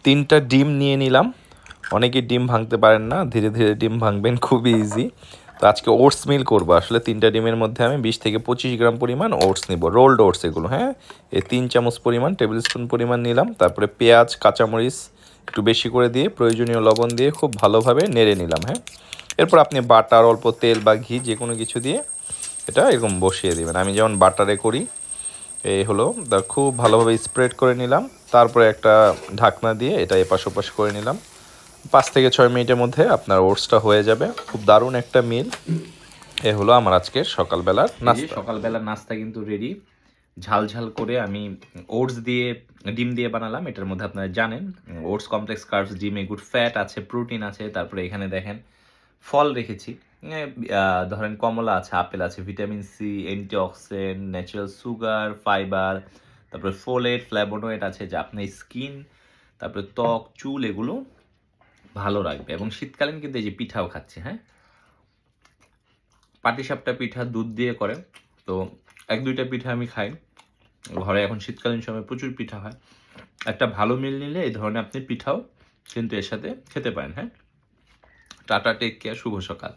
3টা ডিম নিয়ে নিলাম। অনেকেই ডিম ভাঙতে পারেন না, ধীরে ধীরে ডিম ভাঙবেন, খুবই ইজি। তো আজকে ওটস মিল করবো। আসলে 3টা ডিমের মধ্যে আমি 20 থেকে 25 গ্রাম পরিমাণ ওটস নিব, রোল্ড ওটস এগুলো। হ্যাঁ, এই 3 চামচ পরিমাণ, টেবিল স্পুন পরিমাণ নিলাম। তারপরে পেঁয়াজ, কাঁচামরিচ একটু বেশি করে দিয়ে, প্রয়োজনীয় লবণ দিয়ে খুব ভালোভাবে নেড়ে নিলাম। হ্যাঁ, এরপর আপনি বাটার, অল্প তেল বা ঘি যে কোনো কিছু দিয়ে এটা এরকম বসিয়ে দেবেন। আমি যেমন বাটারে করি। এই হলো, খুব ভালোভাবে স্প্রেড করে নিলাম। তারপরে একটা ঢাকনা দিয়ে এটা এপাশ ওপাশ করে নিলাম। 5 থেকে 6 মিনিটের মধ্যে আপনার ওটসটা হয়ে যাবে। খুব দারুণ একটা মিল। এ হলো আমার আজকের সকালবেলার নাস্তা। সকালবেলার নাস্তা কিন্তু রেডি। ঝাল ঝাল করে আমি ওটস দিয়ে, ডিম দিয়ে বানালাম। এটার মধ্যে আপনারা জানেন ওটস কমপ্লেক্স কার্বস, ডিমে গুড ফ্যাট আছে, প্রোটিন আছে। তারপরে এখানে দেখেন ফল রেখেছি। ধরেন কমলা আছে, আপেল আছে, vitamin C, antioxidant, natural sugar, fibre, তারপরে ফোলেট, ফ্ল্যাভোনয়েড আছে, যা আপনার স্কিন, তারপরে ত্বক, চুল এগুলো ভালো রাখবে। এবং শীতকালীন কিন্তু এই যে পিঠাও খাচ্ছে। হ্যাঁ, পাটিসাপটা পিঠা দুধ দিয়ে করে, তো 1-2টা পিঠা আমি খাই ঘরে। এখন শীতকালীন সময় প্রচুর পিঠা হয়। একটা ভালো মিল নিলে এই ধরনের আপনি পিঠাও কিন্তু এর সাথে খেতে পারেন। হ্যাঁ, টাটা, টেক কেয়ার, শুভ সকাল।